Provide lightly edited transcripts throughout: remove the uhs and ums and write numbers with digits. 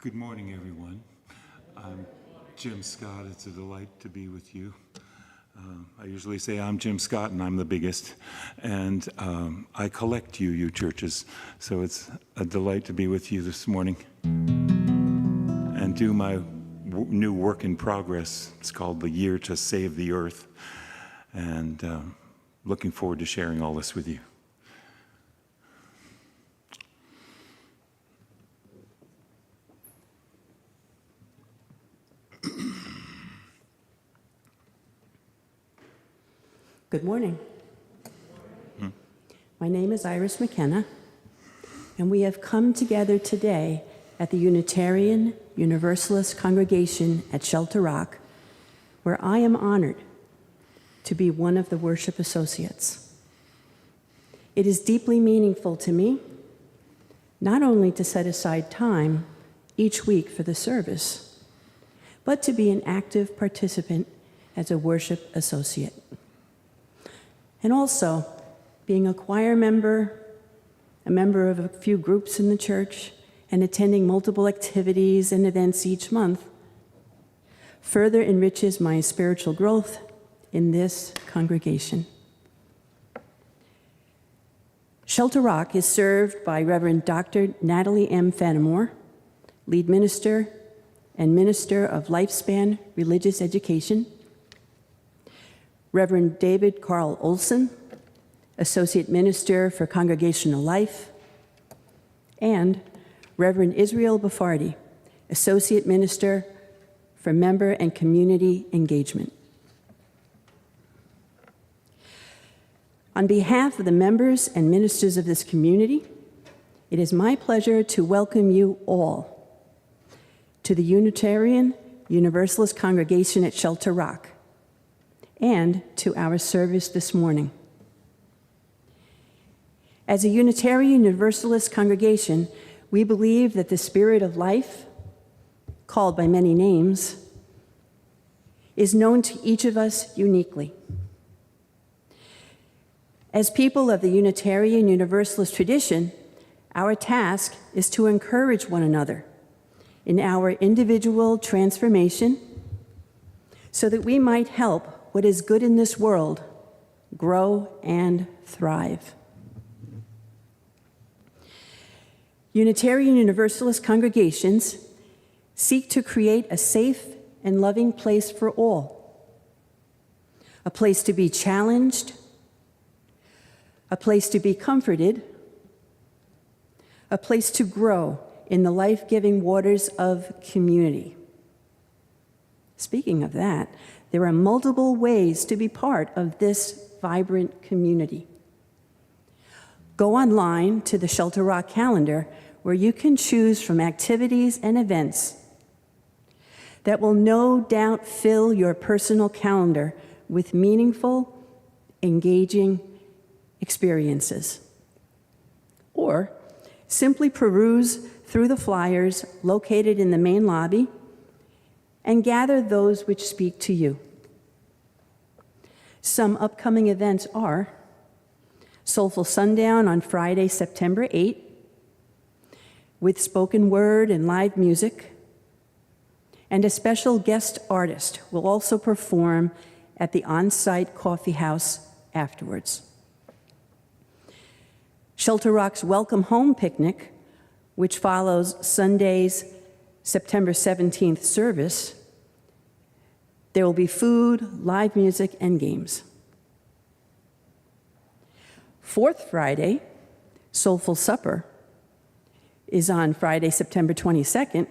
Good morning, everyone. I'm Jim Scott. It's a delight to be with you. I usually say I'm Jim Scott and I'm the biggest. And I collect you churches. So it's a delight to be with you this morning and do my new work in progress. It's called The Year to Save the Earth. And looking forward to sharing all this with you. Good morning. My name is Iris McKenna, and we have come together today at the Unitarian Universalist congregation at Shelter Rock, where I am honored to be one of the worship associates. It is deeply meaningful to me, not only to set aside time each week for the service, but to be an active participant as a worship associate. And also, being a choir member, a member of a few groups in the church, and attending multiple activities and events each month further enriches my spiritual growth in this congregation. Shelter Rock is served by Reverend Dr. Natalie M. Fenimore, lead minister and minister of Lifespan Religious Education, Reverend David Carl Olson, Associate Minister for Congregational Life, and Reverend Israel Bafardi, Associate Minister for Member and Community Engagement. On behalf of the members and ministers of this community, it is my pleasure to welcome you all to the Unitarian Universalist congregation at Shelter Rock, and to our service this morning. As a Unitarian Universalist congregation, we believe that the spirit of life, called by many names, is known to each of us uniquely. As people of the Unitarian Universalist tradition, our task is to encourage one another in our individual transformation so that we might help what is good in this world grow and thrive. Unitarian Universalist congregations seek to create a safe and loving place for all, a place to be challenged, a place to be comforted, a place to grow in the life-giving waters of community. Speaking of that, there are multiple ways to be part of this vibrant community. Go online to the Shelter Rock calendar, where you can choose from activities and events that will no doubt fill your personal calendar with meaningful, engaging experiences. Or simply peruse through the flyers located in the main lobby and gather those which speak to you. Some upcoming events are Soulful Sundown on Friday, September 8th, with spoken word and live music, and a special guest artist will also perform at the on-site coffee house afterwards. Shelter Rock's Welcome Home Picnic, which follows Sunday's September 17th service, there will be food, live music, and games. Fourth Friday, Soulful Supper, is on Friday, September 22nd,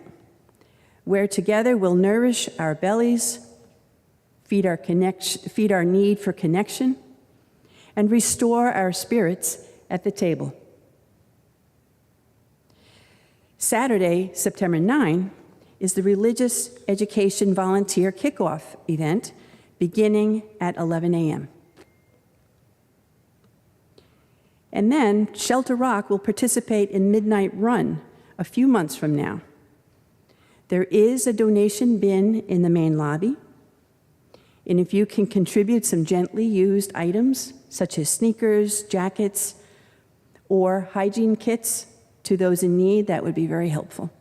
where together we'll nourish our bellies, feed our need for connection, and restore our spirits at the table. Saturday, September 9, is the Religious Education Volunteer Kickoff event beginning at 11 a.m. And then Shelter Rock will participate in Midnight Run a few months from now. There is a donation bin in the main lobby, and if you can contribute some gently used items, such as sneakers, jackets, or hygiene kits to those in need, that would be very helpful.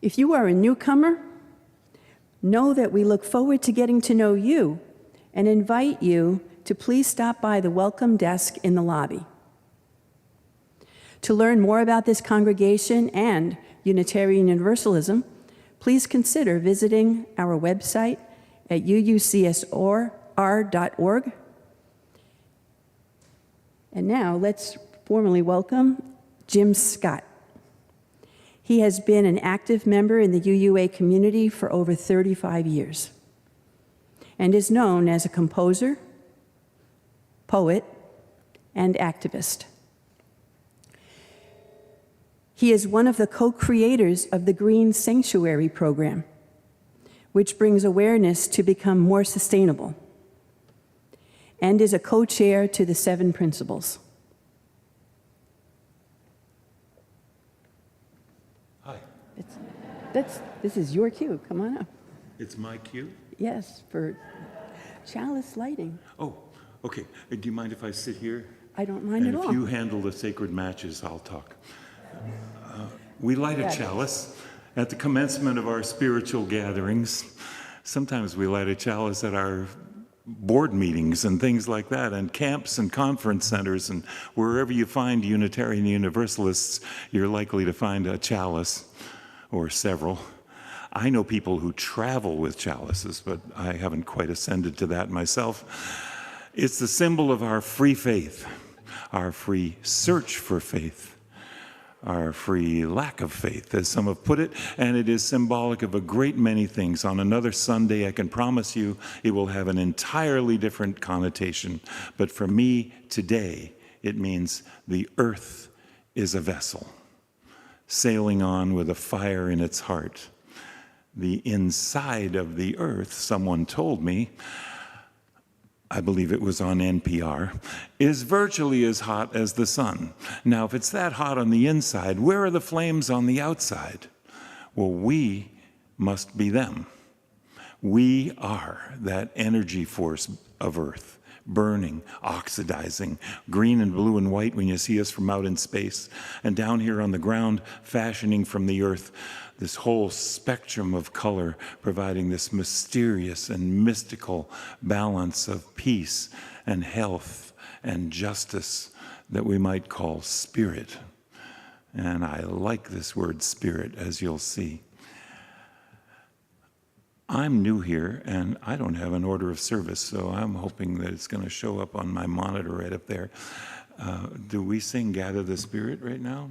If you are a newcomer, know that we look forward to getting to know you and invite you to please stop by the welcome desk in the lobby. To learn more about this congregation and Unitarian Universalism, please consider visiting our website at UUCSR.org. And now let's formally welcome Jim Scott. He has been an active member in the UUA community for over 35 years and is known as a composer, poet, and activist. He is one of the co-creators of the Green Sanctuary program, which brings awareness to become more sustainable, and is a co-chair to the 7 Principles. Hi. This is your cue. Come on up. It's my cue? Yes, for chalice lighting. Oh, okay. Do you mind if I sit here? I don't mind at all. And if you handle the sacred matches, I'll talk. We light a chalice at the commencement of our spiritual gatherings. Sometimes we light a chalice at our board meetings and things like that, and camps and conference centers, and wherever you find Unitarian Universalists, you're likely to find a chalice or several. I know people who travel with chalices, but I haven't quite ascended to that myself. It's the symbol of our free faith, our free search for faith, our free lack of faith, as some have put it, and it is symbolic of a great many things. On another Sunday, I can promise you it will have an entirely different connotation. But for me today, it means the earth is a vessel, sailing on with a fire in its heart. The inside of the earth, someone told me, I believe it was on NPR, is virtually as hot as the sun. Now, if it's that hot on the inside, where are the flames on the outside? Well, we must be them. We are that energy force of earth, burning, oxidizing, green and blue and white when you see us from out in space, and down here on the ground, fashioning from the earth this whole spectrum of color, providing this mysterious and mystical balance of peace and health and justice that we might call spirit. And I like this word spirit, as you'll see. I'm new here, and I don't have an order of service, so I'm hoping that it's going to show up on my monitor right up there. Do we sing Gather the Spirit right now?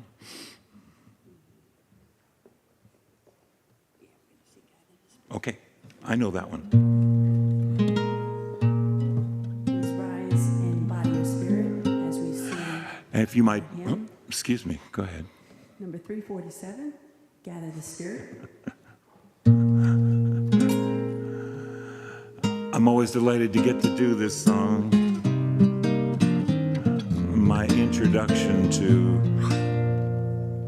Okay, I know that one. Please rise in body or spirit as we sing. If you might, excuse me, go ahead. Number 347, Gather the Spirit. I'm always delighted to get to do this song. My introduction to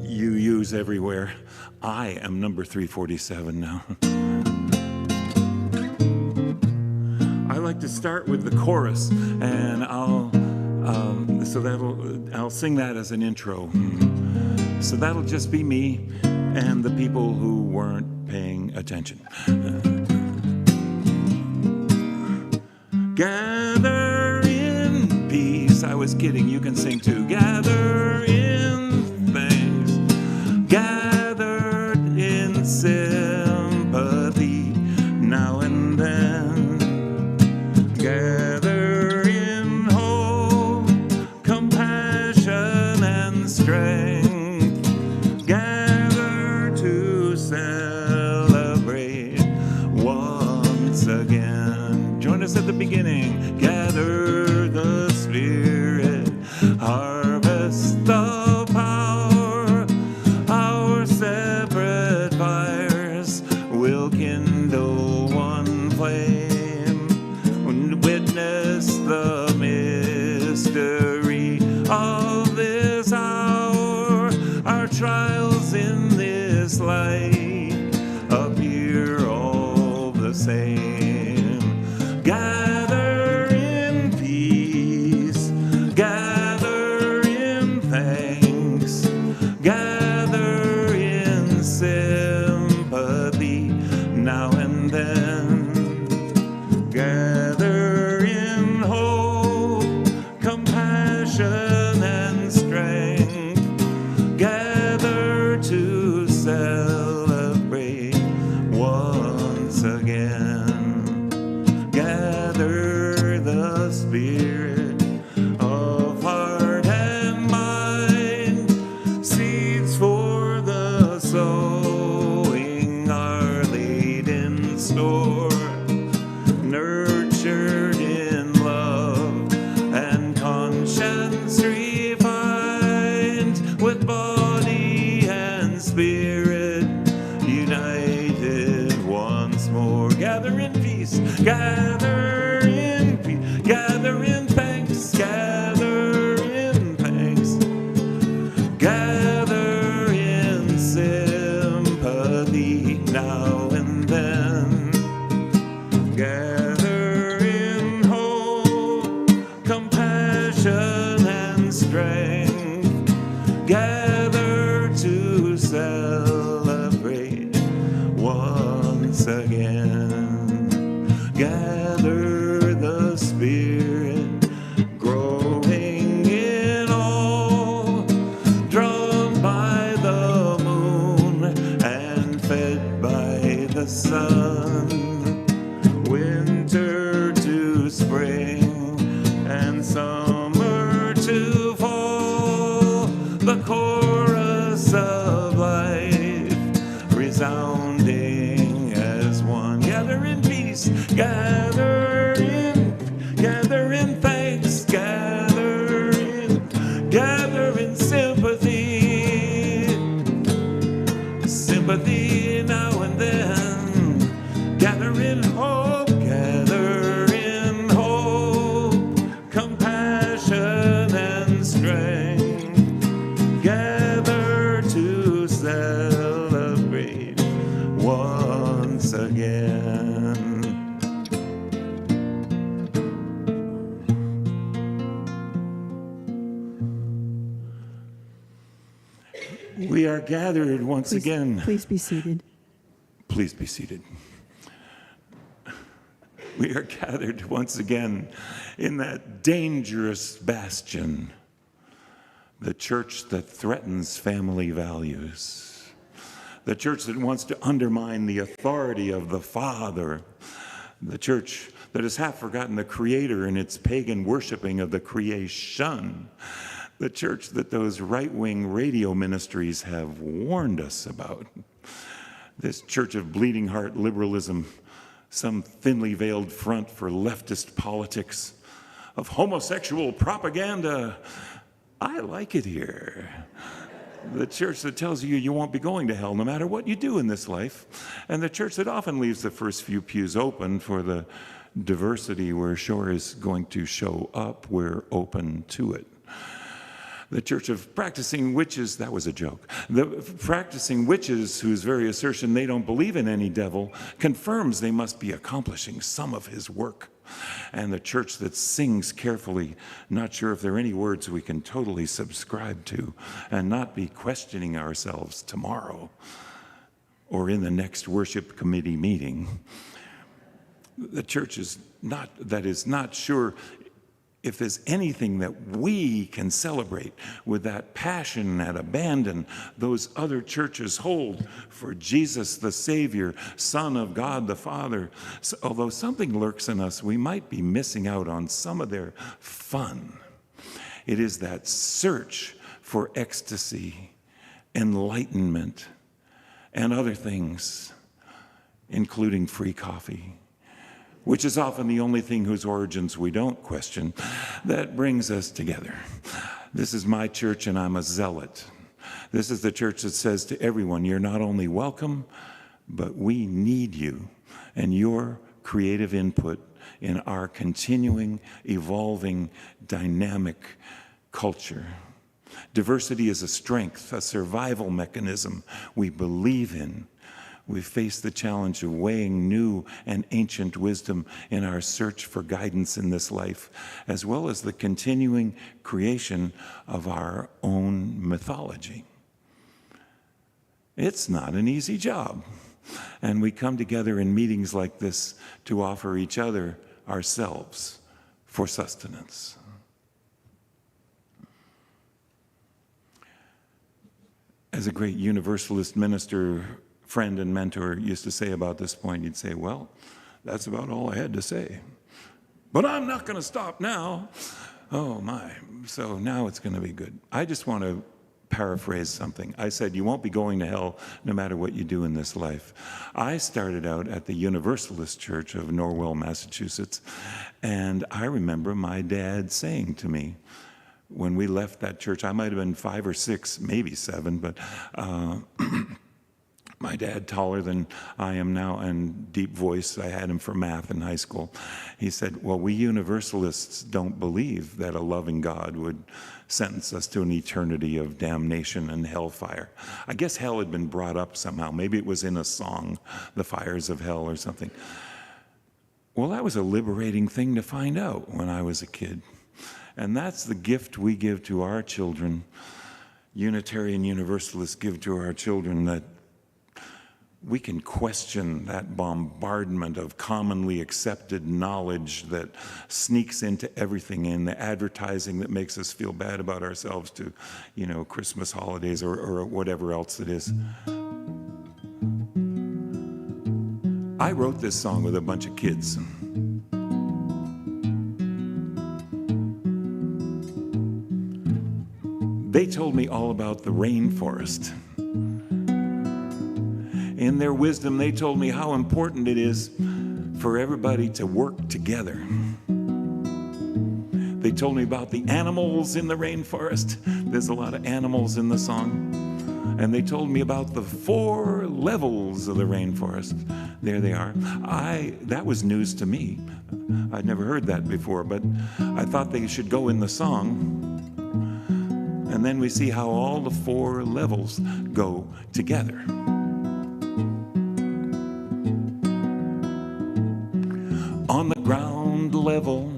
UUs everywhere. I am number 347 now. I like to start with the chorus, and I'll sing that as an intro. So that'll just be me and the people who weren't paying attention. Gather in peace. I was kidding, you can sing too. Gather in thanks. Gathered in sympathy now and then. Gather in hope, compassion and strength. Gather to celebrate once again. Join us at the beginning. Gather the Spirit, harvest and strength, gather to celebrate once again. Gather the Spirit, growing in all, drawn by the moon and fed by the sun. Winter to spring and summer to fall, the chorus of life resounding as one. Gather in peace, gather in thanks, gather in sympathy, sympathy now and then, gather in hope, gather in hope, compassion and strength, gather to celebrate once again. We are gathered once again. Please be seated. Please be seated. We are gathered once again in that dangerous bastion, the church that threatens family values, the church that wants to undermine the authority of the Father, the church that has half forgotten the Creator in its pagan worshiping of the creation, the church that those right-wing radio ministries have warned us about. This church of bleeding heart liberalism, some thinly veiled front for leftist politics, of homosexual propaganda. I like it here. The church that tells you you won't be going to hell no matter what you do in this life, and the church that often leaves the first few pews open for the diversity where Shore is going to show up. We're open to it. The church of practicing witches, that was a joke. The practicing witches whose very assertion they don't believe in any devil confirms they must be accomplishing some of his work. And the church that sings carefully, not sure if there are any words we can totally subscribe to and not be questioning ourselves tomorrow or in the next worship committee meeting. The church is not sure if there's anything that we can celebrate with that passion and abandon those other churches hold for Jesus the Savior, Son of God the Father. So, although something lurks in us, we might be missing out on some of their fun. It is that search for ecstasy, enlightenment, and other things, including free coffee, which is often the only thing whose origins we don't question, that brings us together. This is my church, and I'm a zealot. This is the church that says to everyone, you're not only welcome, but we need you and your creative input in our continuing, evolving, dynamic culture. Diversity is a strength, a survival mechanism we believe in. We face the challenge of weighing new and ancient wisdom in our search for guidance in this life, as well as the continuing creation of our own mythology. It's not an easy job, and we come together in meetings like this to offer each other ourselves for sustenance. As a great Universalist minister, friend and mentor used to say about this point, he'd say, well, that's about all I had to say. But I'm not going to stop now. Oh, my. So now it's going to be good. I just want to paraphrase something. I said, you won't be going to hell no matter what you do in this life. I started out at the Universalist Church of Norwell, Massachusetts, and I remember my dad saying to me, when we left that church, I might have been 5 or 6, maybe 7, but my dad, taller than I am now and deep voice, I had him for math in high school. He said, well, we Universalists don't believe that a loving God would sentence us to an eternity of damnation and hellfire. I guess hell had been brought up somehow. Maybe it was in a song, The Fires of Hell or something. Well, that was a liberating thing to find out when I was a kid. And that's the gift we give to our children, Unitarian Universalists give to our children, that we can question that bombardment of commonly accepted knowledge that sneaks into everything in the advertising that makes us feel bad about ourselves to, Christmas holidays or whatever else it is. I wrote this song with a bunch of kids. They told me all about the rainforest. In their wisdom, they told me how important it is for everybody to work together. They told me about the animals in the rainforest. There's a lot of animals in the song. And they told me about the 4 levels of the rainforest. There they are. That was news to me. I'd never heard that before, but I thought they should go in the song. And then we see how all the 4 levels go together. On the ground level,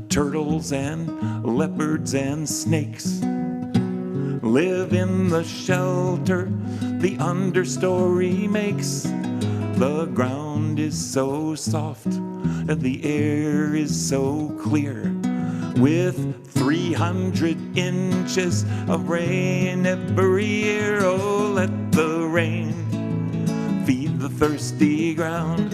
turtles and leopards and snakes live in the shelter the understory makes. The ground is so soft and the air is so clear, with 300 inches of rain every year. Oh, let the rain feed the thirsty ground.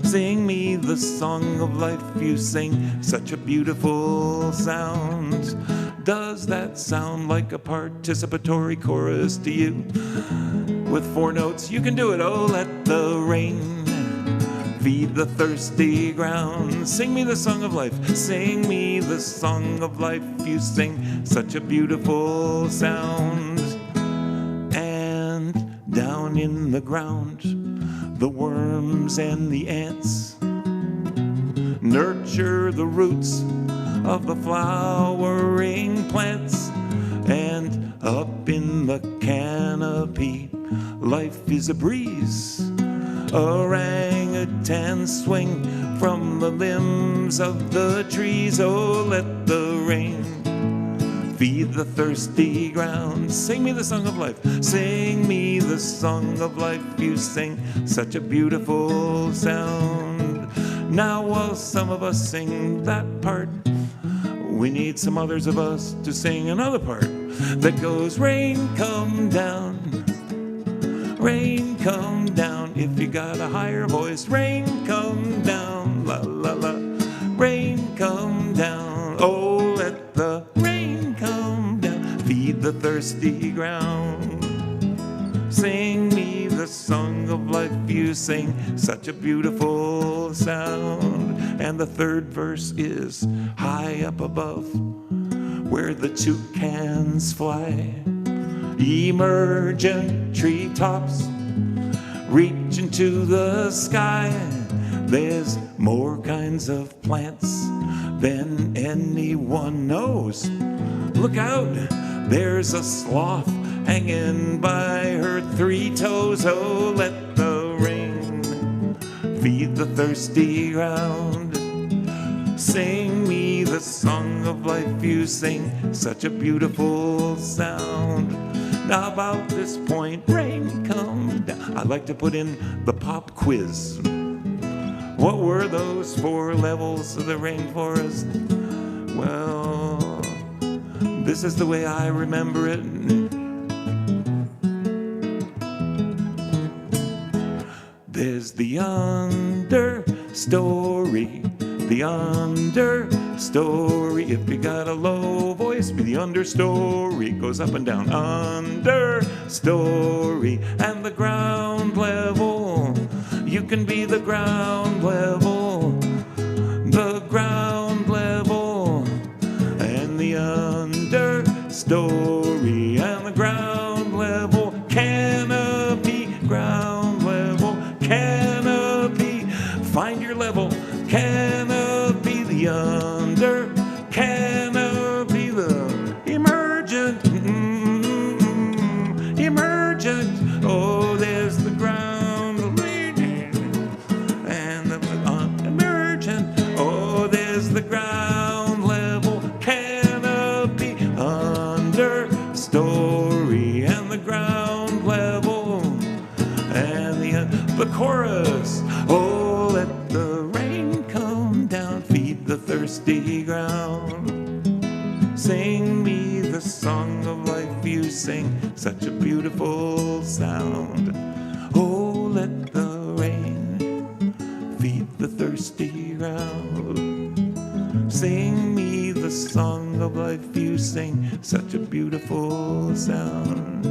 Sing me the song of life you sing, such a beautiful sound. Does that sound like a participatory chorus to you? With 4 notes, you can do it. Oh, let the rain feed the thirsty ground. Sing me the song of life. Sing me the song of life you sing, such a beautiful sound. And down in the ground, the worms and the ants nurture the roots of the flowering plants. And up in the canopy, life is a breeze. Orangutans swing from the limbs of the trees. Oh, let the rain feed the thirsty ground. Sing me the song of life. Sing me the song of life you sing, such a beautiful sound. Now while some of us sing that part, we need some others of us to sing another part that goes, rain come down, rain come down. If you got a higher voice, rain come down, la la la, rain come down. Oh, let the rain come down, feed the thirsty ground. Sing me the song of life you sing, such a beautiful sound. And the 3rd verse is, high up above, where the toucans fly, emergent treetops reach into the sky. There's more kinds of plants than anyone knows. Look out, there's a sloth hanging by her 3 toes. Oh, let the rain feed the thirsty ground. Sing me the song of life you sing, such a beautiful sound. Now about this point, rain come down. I like to put in the pop quiz. What were those 4 levels of the rainforest? Well, this is the way I remember it. There's the understory, the understory. If you got a low voice, be the understory. It goes up and down. Understory. And the ground level, you can be the ground level, the ground level, and the understory, and the ground level, canopy, ground level, canopy. Find your level, canopy, the under, canopy, the emergent, emergent. Oh, there's the ground, and the emergent. Oh, there's the ground level, the chorus. Oh, let the rain come down, feed the thirsty ground. Sing me the song of life you sing, such a beautiful sound. Oh, let the rain feed the thirsty ground. Sing me the song of life you sing, such a beautiful sound.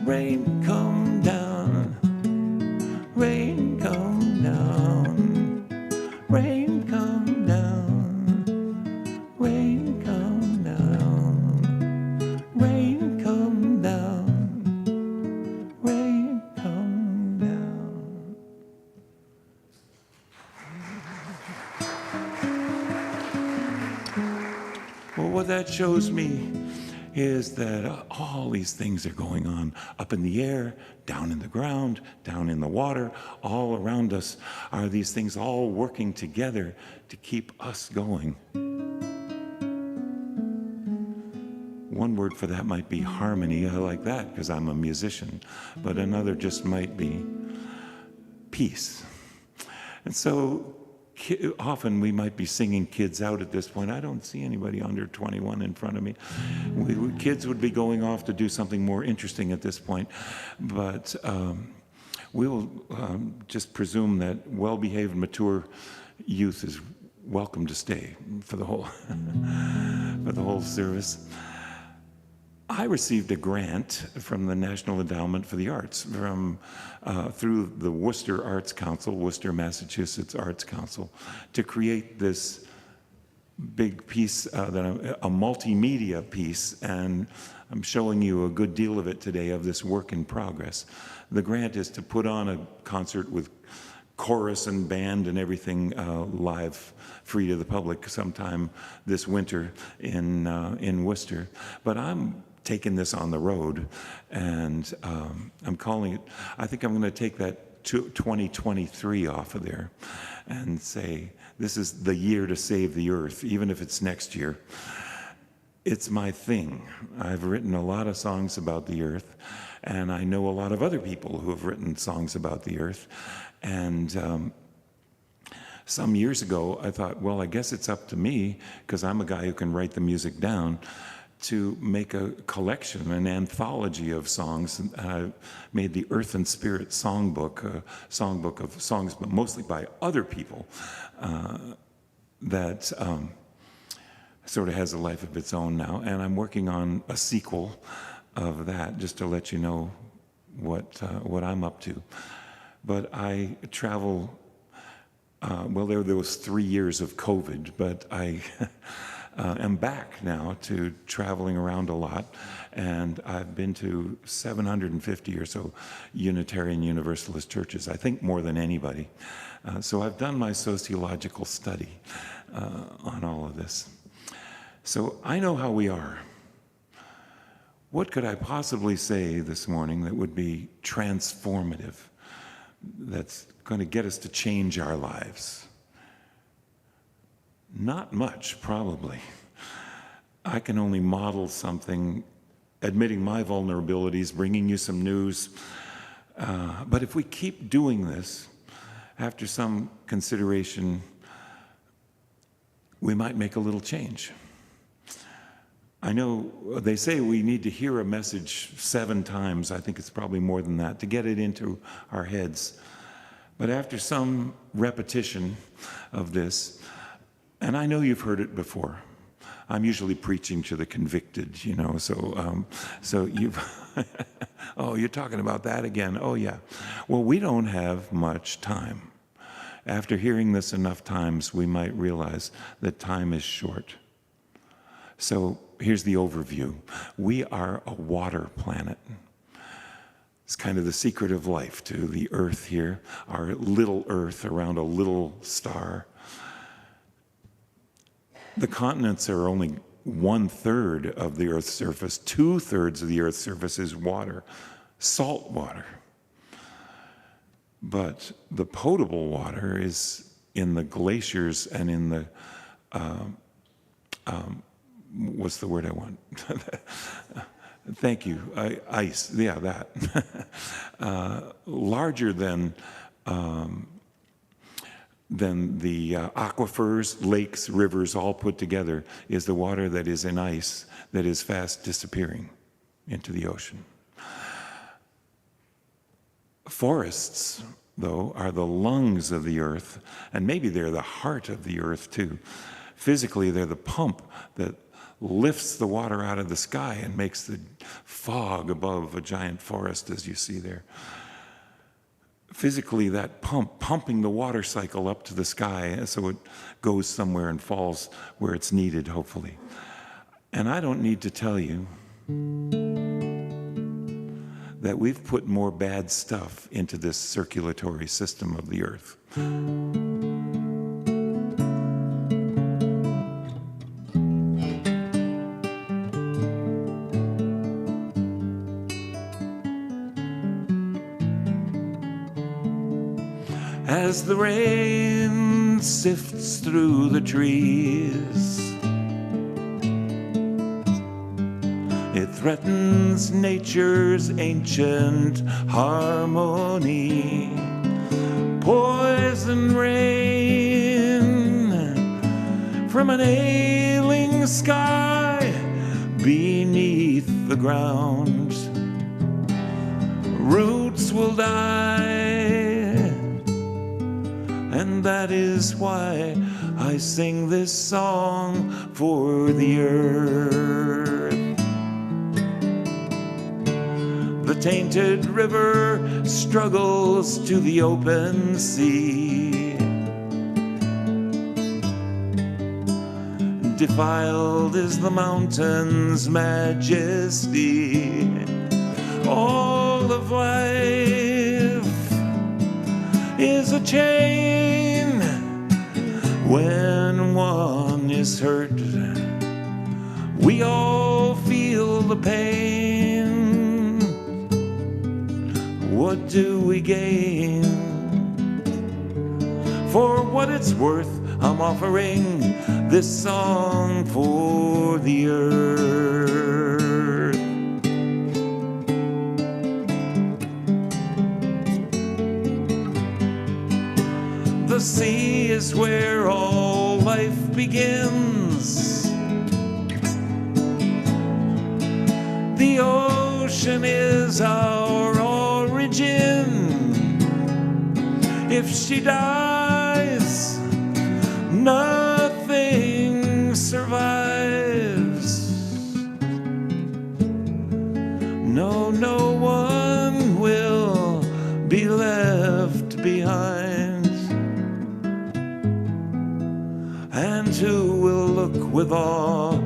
Rain come down, rain come down, rain come down, rain come down, rain come down, rain come down. Well, what that shows me is that all these things are going on up in the air, down in the ground, down in the water, all around us are these things all working together to keep us going. One word for that might be harmony. I like that because I'm a musician. But another just might be peace. And so often we might be singing kids out at this point. I don't see anybody under 21 in front of me. Kids would be going off to do something more interesting at this point. But we will just presume that well-behaved, mature youth is welcome to stay for the whole service. I received a grant from the National Endowment for the Arts through the Worcester Arts Council, Worcester, Massachusetts Arts Council, to create this big piece, a multimedia piece, and I'm showing you a good deal of it today of this work in progress. The grant is to put on a concert with chorus and band and everything live, free to the public sometime this winter in Worcester. But I'm taking this on the road, and I'm calling it, I think I'm going to take that 2023 off of there and say, this is the year to save the earth, even if it's next year. It's my thing. I've written a lot of songs about the earth, and I know a lot of other people who have written songs about the earth. And some years ago, I thought, well, I guess it's up to me, because I'm a guy who can write the music down, to make a collection, an anthology of songs. And I made the Earth and Spirit songbook, a songbook of songs, but mostly by other people, that sort of has a life of its own now. And I'm working on a sequel of that, just to let you know what I'm up to. But I travel, well, there was 3 years of COVID, but I am back now to traveling around a lot, and I've been to 750 or so Unitarian Universalist churches, I think more than anybody. So I've done my sociological study on all of this. So I know how we are. What could I possibly say this morning that would be transformative, that's going to get us to change our lives? Not much, probably. I can only model something, admitting my vulnerabilities, bringing you some news. But if we keep doing this, after some consideration, we might make a little change. I know they say we need to hear a message 7 times. I think it's probably more than that, to get it into our heads. But after some repetition of this, and I know you've heard it before. I'm usually preaching to the convicted, you know, so you've, oh, you're talking about that again. Oh, yeah. Well, we don't have much time. After hearing this enough times, we might realize that time is short. So here's the overview. We are a water planet. It's kind of the secret of life to the Earth here, our little Earth around a little star. The continents are only 1/3 of the Earth's surface. 2/3 of the Earth's surface is water, salt water. But the potable water is in the glaciers and in the, what's the word I want? Thank you. Ice, yeah, that. Larger than the aquifers, lakes, rivers, all put together, is the water that is in ice that is fast disappearing into the ocean. Forests, though, are the lungs of the earth, and maybe they're the heart of the earth, too. Physically, they're the pump that lifts the water out of the sky and makes the fog above a giant forest, as you see there. Physically, that pumping the water cycle up to the sky so it goes somewhere and falls where it's needed, hopefully. And I don't need to tell you that we've put more bad stuff into this circulatory system of the earth. As the rain sifts through the trees, it threatens nature's ancient harmony. Poison rain from an ailing sky beneath the ground. Roots will die, and that is why I sing this song for the earth. The tainted river struggles to the open sea. Defiled is the mountain's majesty. All of life is a chain. When one is hurt, we all feel the pain. What do we gain? For what it's worth, I'm offering this song for the earth. The sea is where all life begins. The ocean is our origin. If she dies, nothing survives. No, no one will be left behind. And who will look with awe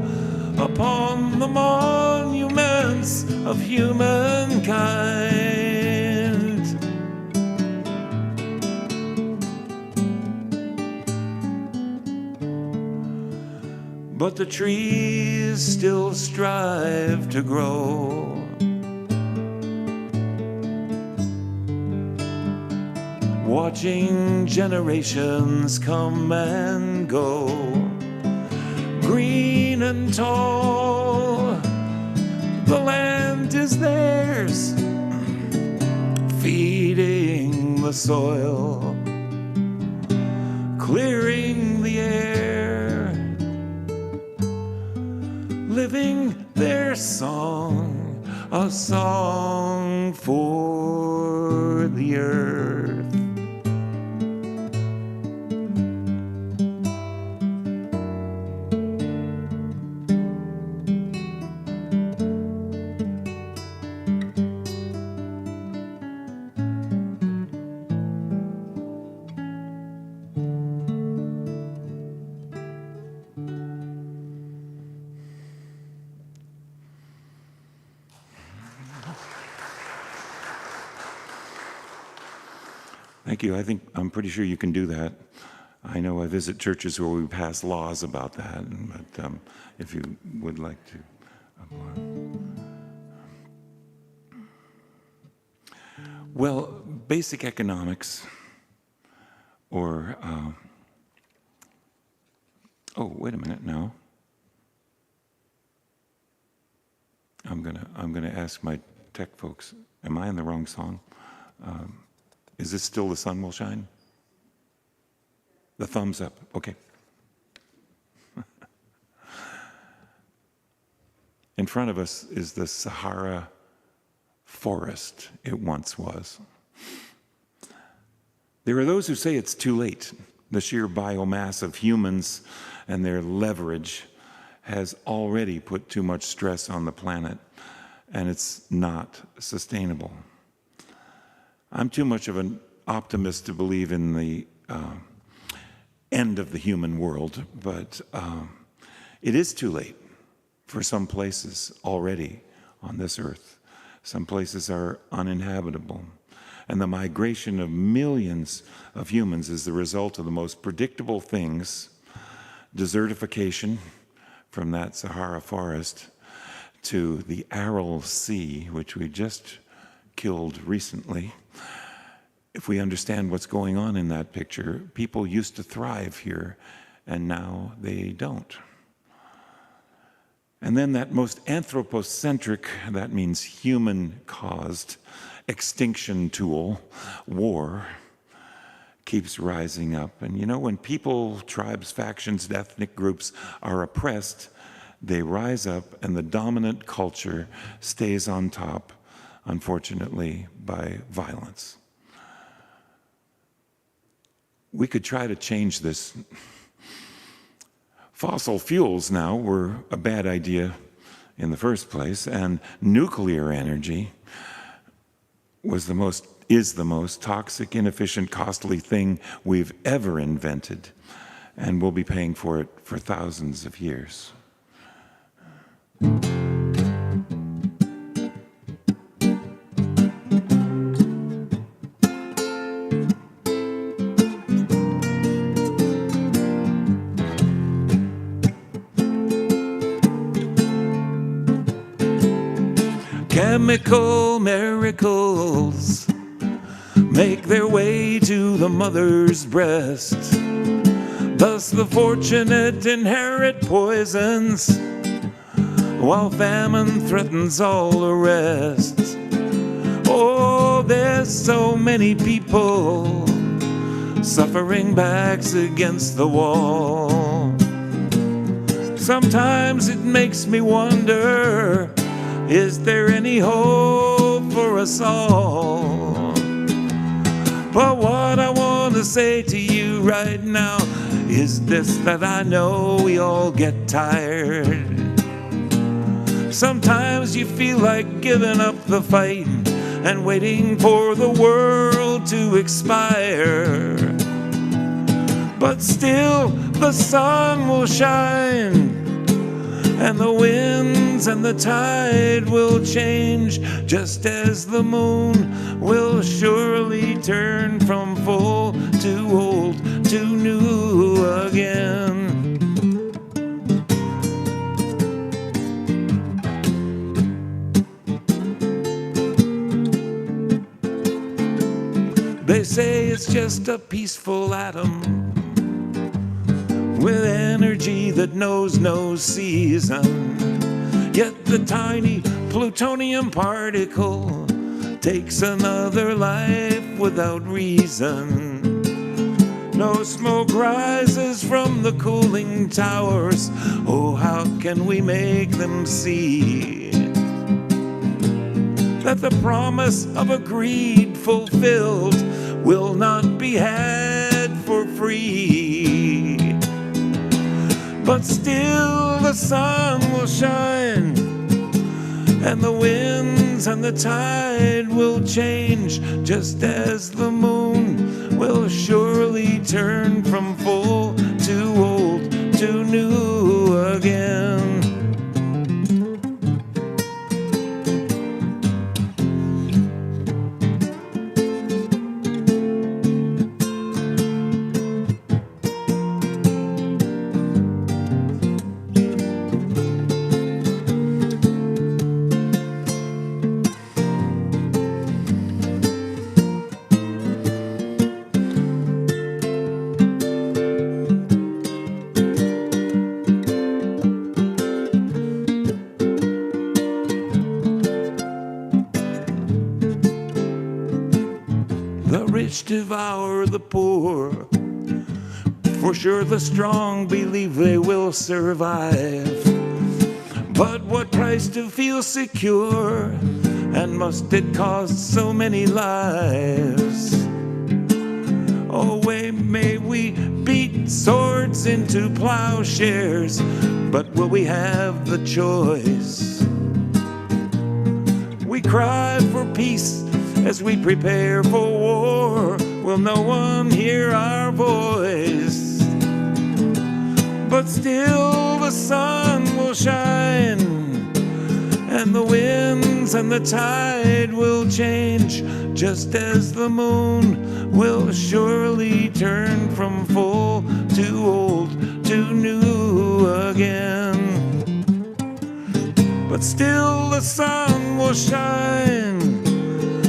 upon the monuments of humankind? But the trees still strive to grow. Watching generations come and go, green and tall, the land is theirs, feeding the soil, clearing the air, living their song, a song for the earth. Thank you. I'm pretty sure you can do that. I know I visit churches where we pass laws about that, but if you would like to. Well, basic economics, or, oh, wait a minute now. I'm gonna ask my tech folks, am I in the wrong song? Is this still The Sun Will Shine? The thumbs up, okay. In front of us is the Sahara forest it once was. There are those who say it's too late. The sheer biomass of humans and their leverage has already put too much stress on the planet, and it's not sustainable. I'm too much of an optimist to believe in the end of the human world, but it is too late for some places already on this earth. Some places are uninhabitable. And the migration of millions of humans is the result of the most predictable things: desertification from that Sahara forest to the Aral Sea, which we just killed recently. If we understand what's going on in that picture, people used to thrive here, and now they don't. And then that most anthropocentric, that means human-caused, extinction tool, war, keeps rising up. And you know, when people, tribes, factions, ethnic groups are oppressed, they rise up and the dominant culture stays on top, unfortunately, by violence. We could try to change this. Fossil fuels now were a bad idea in the first place, and nuclear energy is the most toxic, inefficient, costly thing we've ever invented, and we'll be paying for it for thousands of years. Chemical miracles make their way to the mother's breast. Thus the fortunate inherit poisons, while famine threatens all the rest. Oh, there's so many people suffering backs against the wall. Sometimes it makes me wonder, is there any hope for us all? But what I want to say to you right now is this, that I know we all get tired. Sometimes you feel like giving up the fight and waiting for the world to expire. But still the sun will shine, and the winds and the tide will change, just as the moon will surely turn from full to old to new again. They say it's just a peaceful atom with energy that knows no season. Yet the tiny plutonium particle takes another life without reason. No smoke rises from the cooling towers. Oh, how can we make them see that the promise of a greed fulfilled will not be had for free? But still the sun will shine, and the winds and the tide will change, just as the moon will surely turn from full to old to new again. rich devour the poor. For sure the strong believe they will survive. But what price to feel secure? And must it cost so many lives? Oh, may we beat swords into plowshares, but will we have the choice? We cry for peace as we prepare for war. Will no one hear our voice? But still the sun will shine, and the winds and the tide will change, just as the moon will surely turn from full to old to new again. But still the sun will shine,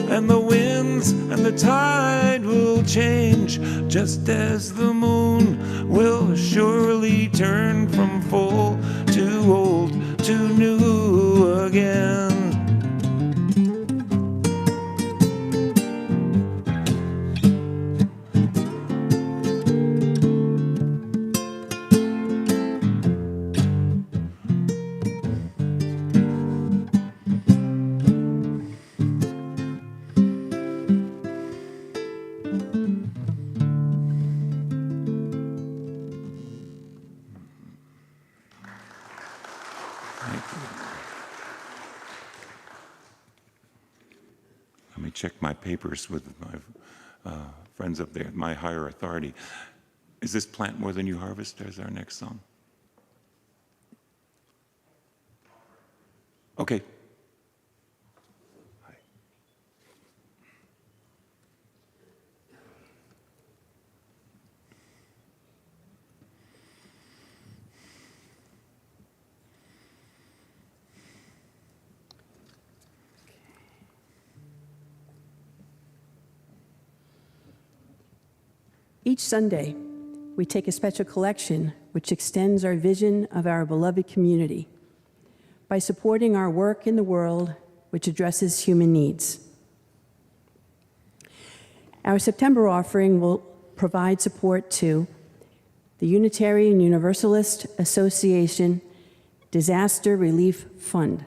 and the winds and the tide will change, just as the moon will surely turn from full to old to new again. Let me check my papers with my friends up there, my higher authority. Is this Plant More Than You Harvest as our next song? Okay. Each Sunday, we take a special collection which extends our vision of our beloved community by supporting our work in the world which addresses human needs. Our September offering will provide support to the Unitarian Universalist Association Disaster Relief Fund.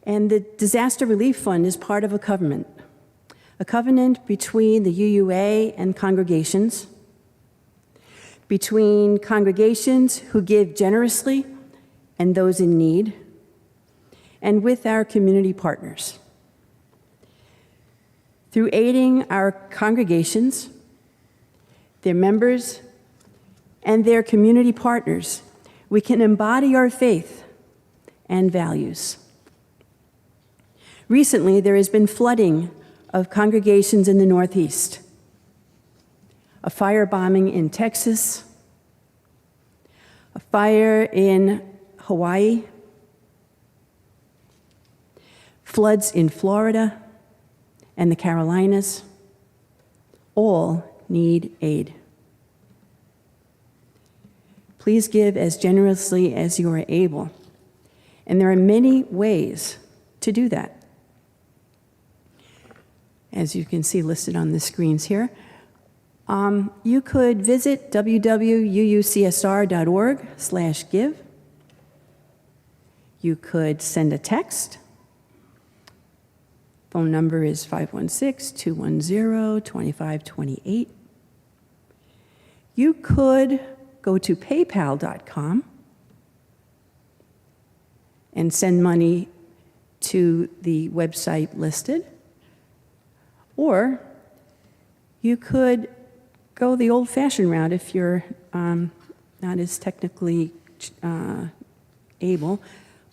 And the Disaster Relief Fund is part of a covenant between the UUA and congregations, between congregations who give generously and those in need, and with our community partners. Through aiding our congregations, their members, and their community partners, we can embody our faith and values. Recently, there has been flooding of congregations in the Northeast, a firebombing in Texas, a fire in Hawaii, floods in Florida and the Carolinas. All need aid. Please give as generously as you are able, and there are many ways to do that. As you can see listed on the screens here. You could visit www.uucsr.org/give. You could send a text. Phone number is 516-210-2528. You could go to paypal.com and send money to the website listed. Or you could go the old-fashioned route if you're not as technically able.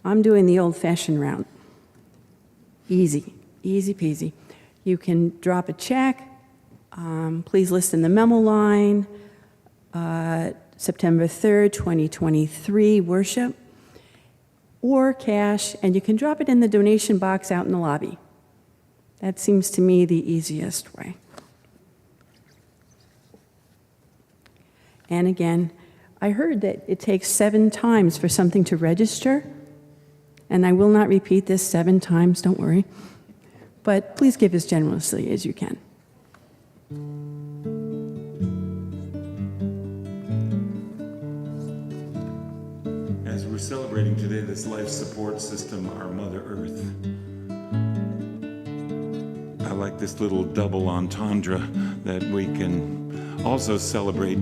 I'm doing the old-fashioned route. Easy, easy peasy. You can drop a check. Please list in the memo line, September 3rd, 2023 worship, or cash, and you can drop it in the donation box out in the lobby. That seems to me the easiest way. And again, I heard that it takes 7 times for something to register, and I will not repeat this 7 times, don't worry. but please give as generously as you can. As we're celebrating today this life support system, our Mother Earth, I like this little double entendre that we can also celebrate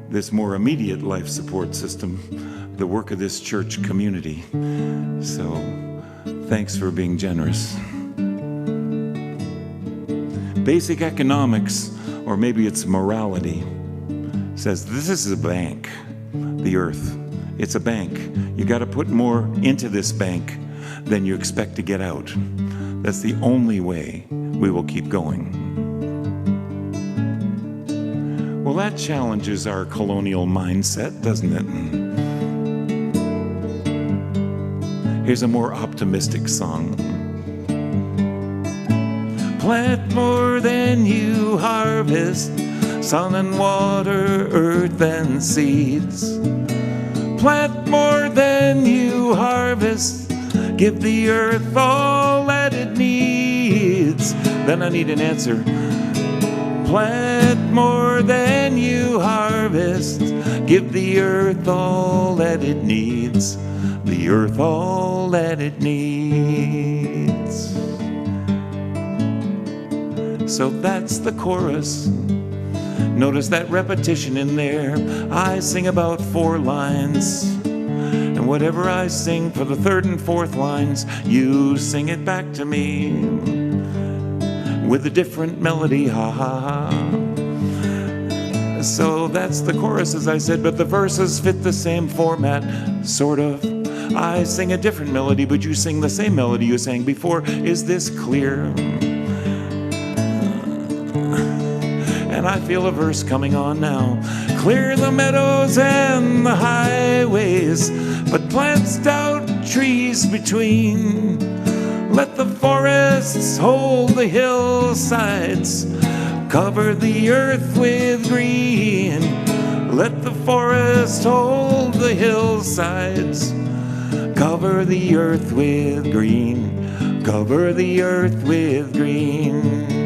this more immediate life support system, the work of this church community. So thanks for being generous. Basic economics, or maybe it's morality, says this is a bank, the earth. It's a bank. You got to put more into this bank than you expect to get out. That's the only way we will keep going. Well, that challenges our colonial mindset, doesn't it? Here's a more optimistic song. Plant more than you harvest, sun and water, earth and seeds. Plant more than you harvest, give the earth all that it needs. Then I need an answer. Plant more than you harvest, give the earth all that it needs. The earth all that it needs. So that's the chorus. Notice that repetition in there. I sing about 4 lines. And whatever I sing for the 3rd and 4th lines, you sing it back to me with a different melody, ha ha ha. So that's the chorus, as I said, but the verses fit the same format, sort of. I sing a different melody, but you sing the same melody you sang before. Is this clear? And I feel a verse coming on now. Clear the meadows and the highways, but plant stout trees between. Let the forests hold the hillsides, cover the earth with green. Let the forest hold the hillsides, cover the earth with green. Cover the earth with green.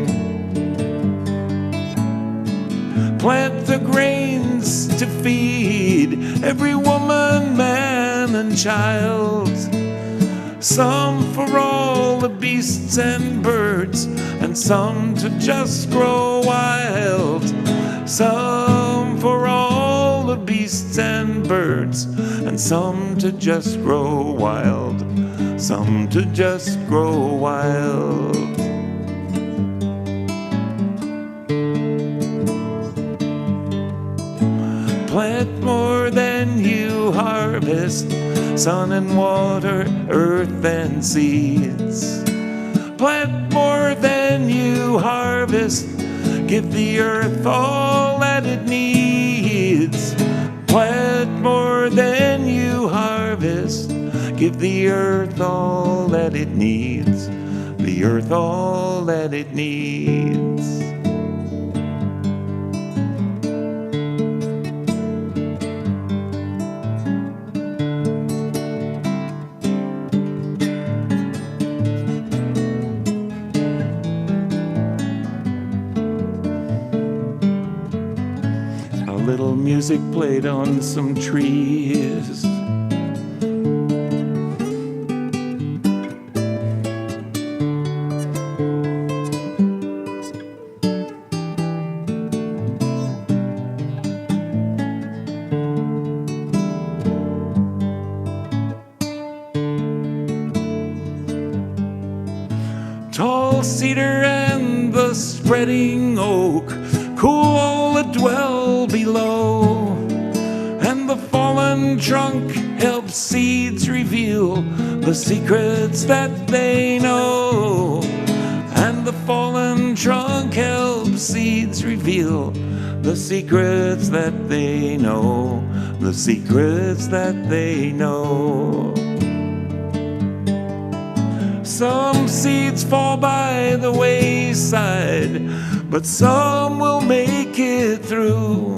Plant the grains to feed every woman, man, and child. Some for all the beasts and birds, and some to just grow wild. Some for all the beasts and birds, and some to just grow wild. Some to just grow wild. Plant more than you harvest, sun and water, earth and seeds. Plant more than you harvest, give the earth all that it needs. Plant more than you harvest, give the earth all that it needs. The earth all that it needs. Little music played on some trees. Tall cedar and the spreading oak cool all that dwell below, and the fallen trunk helps seeds reveal the secrets that they know. And the fallen trunk helps seeds reveal the secrets that they know. The secrets that they know. Some seeds fall by the wayside, but some will make it through.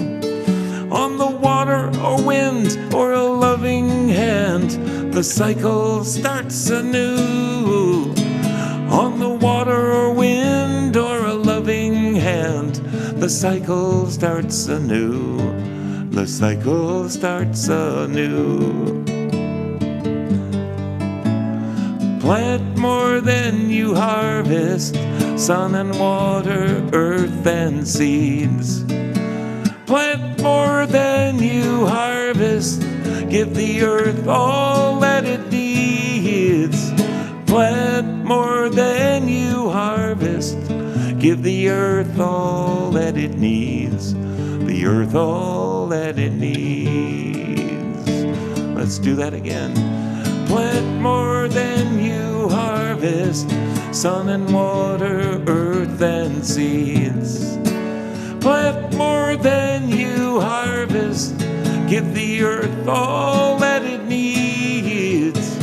On the water or wind or a loving hand, the cycle starts anew. On the cycle starts anew. The cycle starts anew. Plant more than you harvest, sun and water, earth and seeds. Plant more than you harvest, give the earth all that it needs. Plant more than you harvest, give the earth all that it needs. The earth all that it needs. Let's do that again. Plant more than you harvest, sun and water, earth and seeds. Plant more than you harvest, give the earth all that it needs.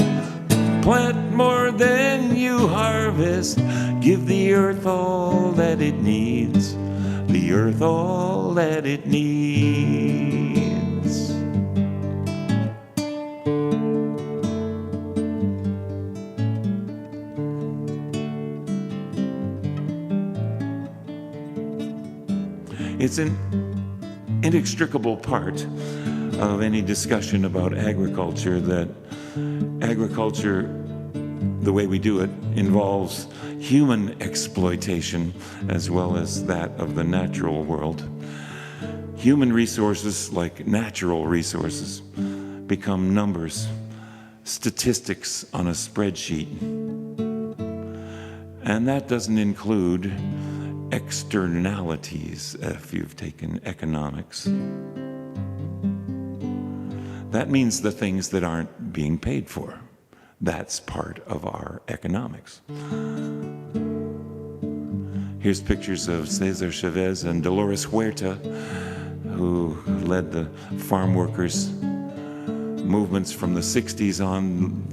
Plant more than you harvest, give the earth all that it needs. The earth all that it needs. It's an inextricable part of any discussion about agriculture that agriculture, the way we do it, involves human exploitation as well as that of the natural world. Human resources, like natural resources, become numbers, statistics on a spreadsheet. And that doesn't include externalities, if you've taken economics. That means the things that aren't being paid for. That's part of our economics. Here's pictures of Cesar Chavez and Dolores Huerta, who led the farm workers movements from the 60s on.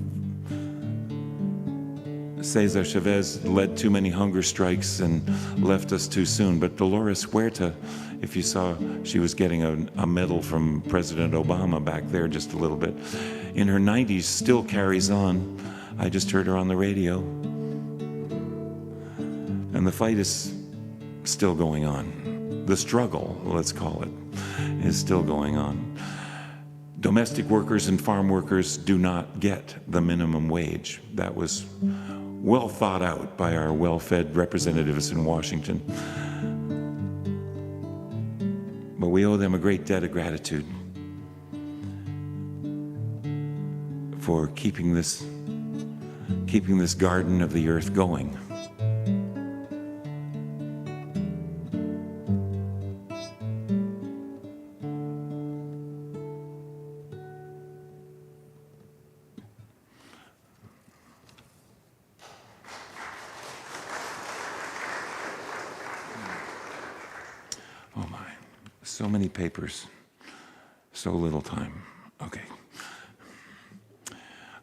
Cesar Chavez led too many hunger strikes and left us too soon. But Dolores Huerta, if you saw, she was getting a medal from President Obama back there just a little bit. In her 90s, still carries on. I just heard her on the radio. And the fight is still going on. The struggle, let's call it, is still going on. Domestic workers and farm workers do not get the minimum wage. That was well thought out by our well-fed representatives in Washington. But we owe them a great debt of gratitude for keeping this garden of the earth going. Oh my, so many papers, so little time. Okay.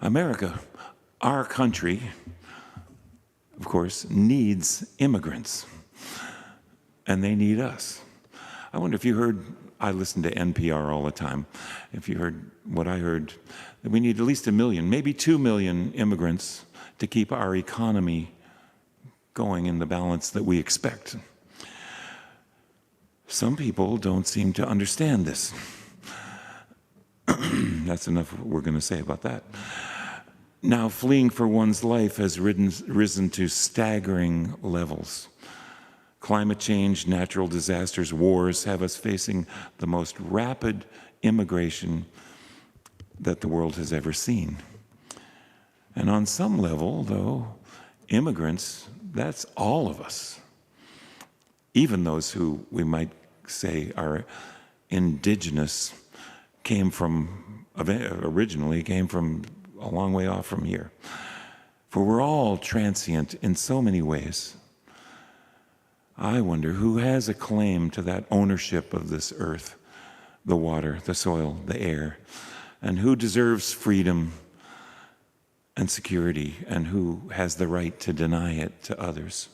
America, our country, of course, needs immigrants, and they need us. I wonder if you heard, I listen to NPR all the time, if you heard what I heard, that we need at least 1 million, maybe 2 million immigrants to keep our economy going in the balance that we expect. Some people don't seem to understand this. That's enough we're going to say about that. Now, fleeing for one's life has risen to staggering levels. Climate change, natural disasters, wars have us facing the most rapid immigration that the world has ever seen. And on some level, though, immigrants, that's all of us. Even those who we might say are indigenous originally came from a long way off from here. For we're all transient in so many ways. I wonder who has a claim to that ownership of this earth, the water, the soil, the air, and who deserves freedom and security, and who has the right to deny it to others.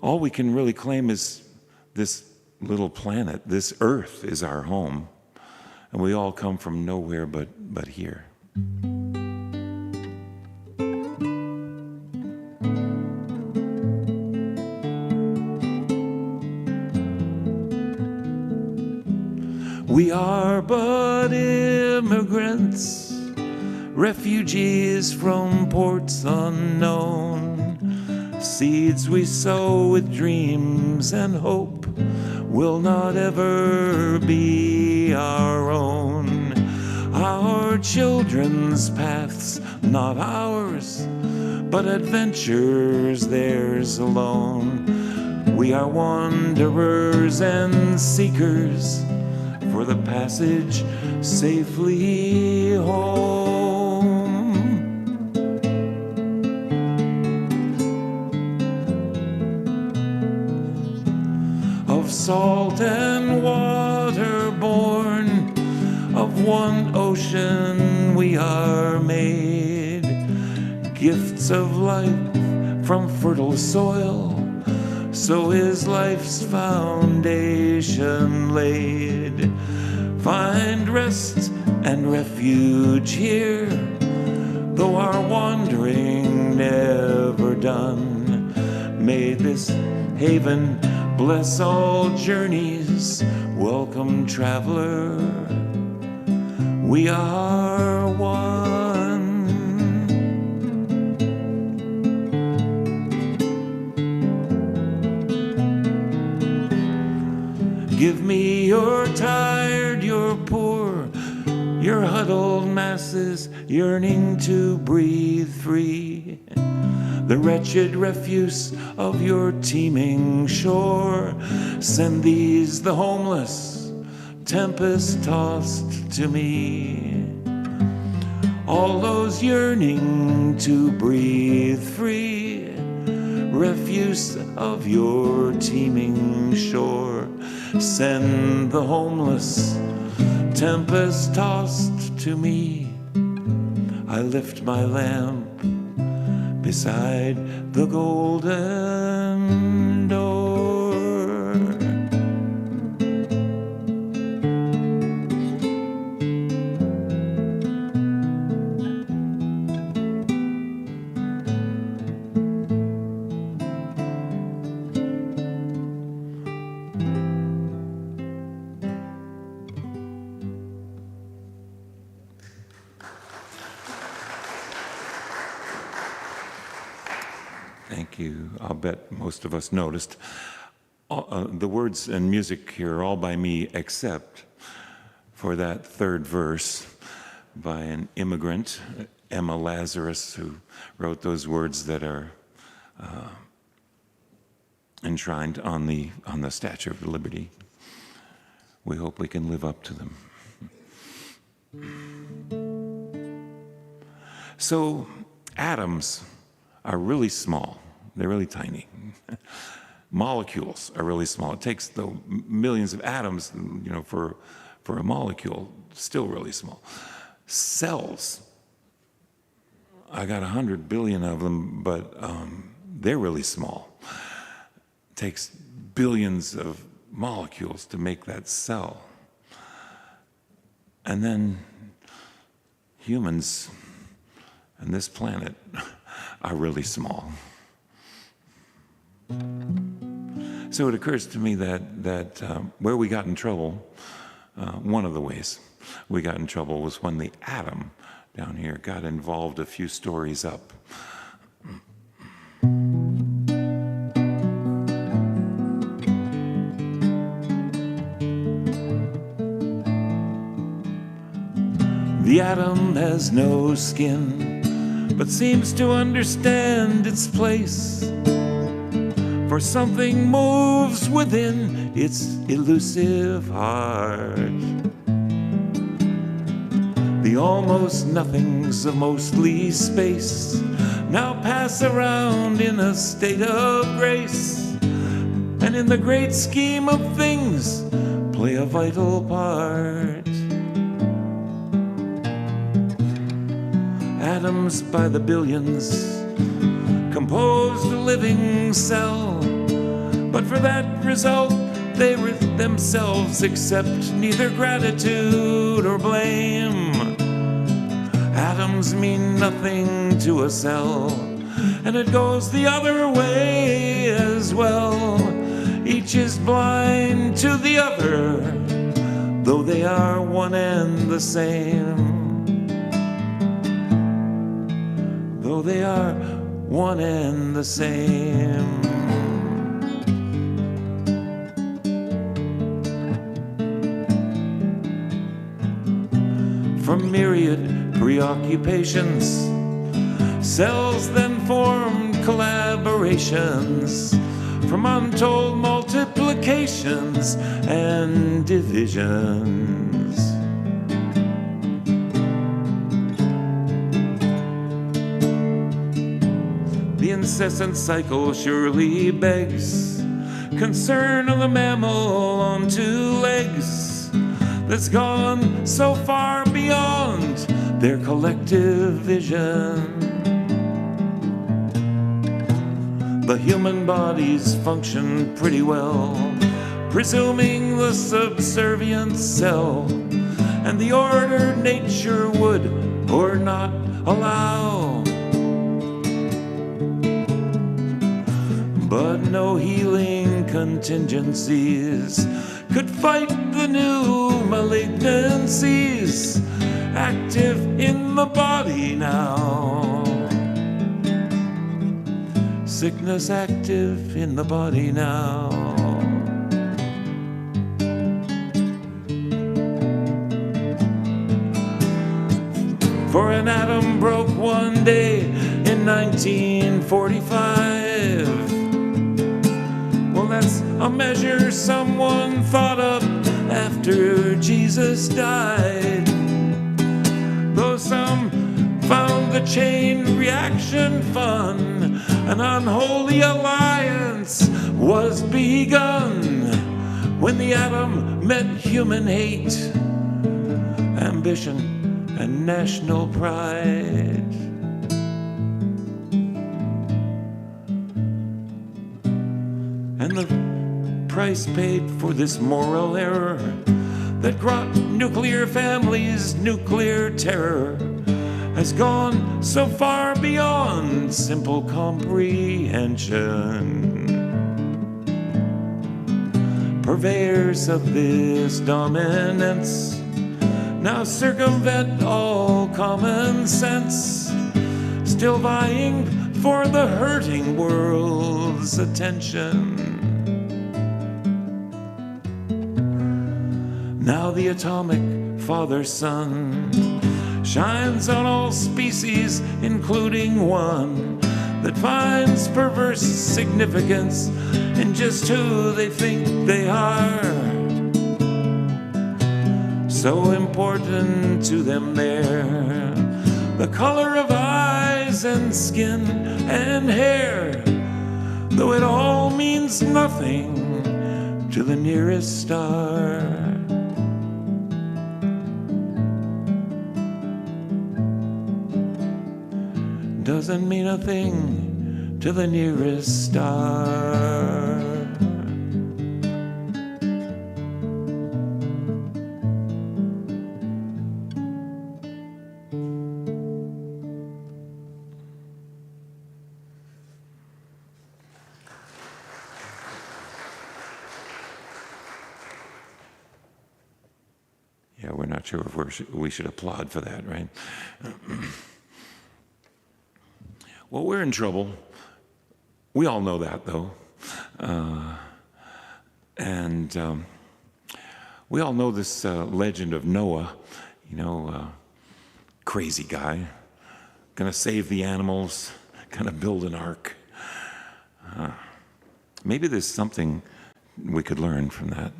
All we can really claim is this little planet, this earth is our home, and we all come from nowhere but here. We are but immigrants, refugees from ports unknown. Seeds we sow with dreams and hope will not ever be our own. Our children's paths, not ours, but adventures theirs alone. We are wanderers and seekers for the passage safely home. Of salt and water born, of one ocean we are made, gifts of life from fertile soil, so is life's foundation laid. Find rest and refuge here, though our wandering never done. May this haven bless all journeys. Welcome, traveler, we are one. Give me your tired, your poor, your huddled masses yearning to breathe free. The wretched refuse of your teeming shore. Send these, the homeless, tempest-tossed to me. All those yearning to breathe free, refuse of your teeming shore. Send the homeless, tempest-tossed to me. I lift my lamp beside the golden door. Thank you. I'll bet most of us noticed. The words and music here are all by me, except for that third verse by an immigrant, Emma Lazarus, who wrote those words that are enshrined on the Statue of Liberty. We hope we can live up to them. So, atoms are really small. They're really tiny. Molecules are really small. It takes the millions of atoms, for a molecule, still really small. Cells, I got 100 billion of them, but they're really small. It takes billions of molecules to make that cell. And then humans and this planet are really small. So it occurs to me that where we got in trouble, one of the ways we got in trouble was when the atom down here got involved a few stories up. The atom has no skin, but seems to understand its place. For something moves within its elusive heart. The almost nothings of mostly space now pass around in a state of grace, and in the great scheme of things play a vital part. Atoms by the billions composed a living cell, but for that result they themselves accept neither gratitude or blame. Atoms mean nothing to a cell, and it goes the other way as well. Each is blind to the other, though they are one and the same. Though they are one and the same. From myriad preoccupations, cells then form collaborations from untold multiplications and divisions. The incessant cycle surely begs concern of the mammal on two legs that's gone so far beyond their collective vision. The human bodies function pretty well, presuming the subservient cell and the order nature would or not allow. But no healing contingencies could fight the new malignancies active in the body now. Sickness active in the body now. For an atom broke one day in 1945. Well, that's a measure someone thought up after Jesus died. Though some found the chain reaction fun, an unholy alliance was begun when the atom met human hate, ambition, and national pride. And the price paid for this moral error that brought nuclear families nuclear terror has gone so far beyond simple comprehension. Purveyors of this dominance now circumvent all common sense, still vying for the hurting world's attention. Now the atomic father-son shines on all species, including one that finds perverse significance in just who they think they are. So important to them there, the color of eyes and skin and hair, though it all means nothing to the nearest star. Doesn't mean a thing to the nearest star. Yeah, we're not sure if we should applaud for that, right? Well, we're in trouble. We all know that, though. We all know this legend of Noah, crazy guy, gonna save the animals, gonna build an ark. Maybe there's something we could learn from that.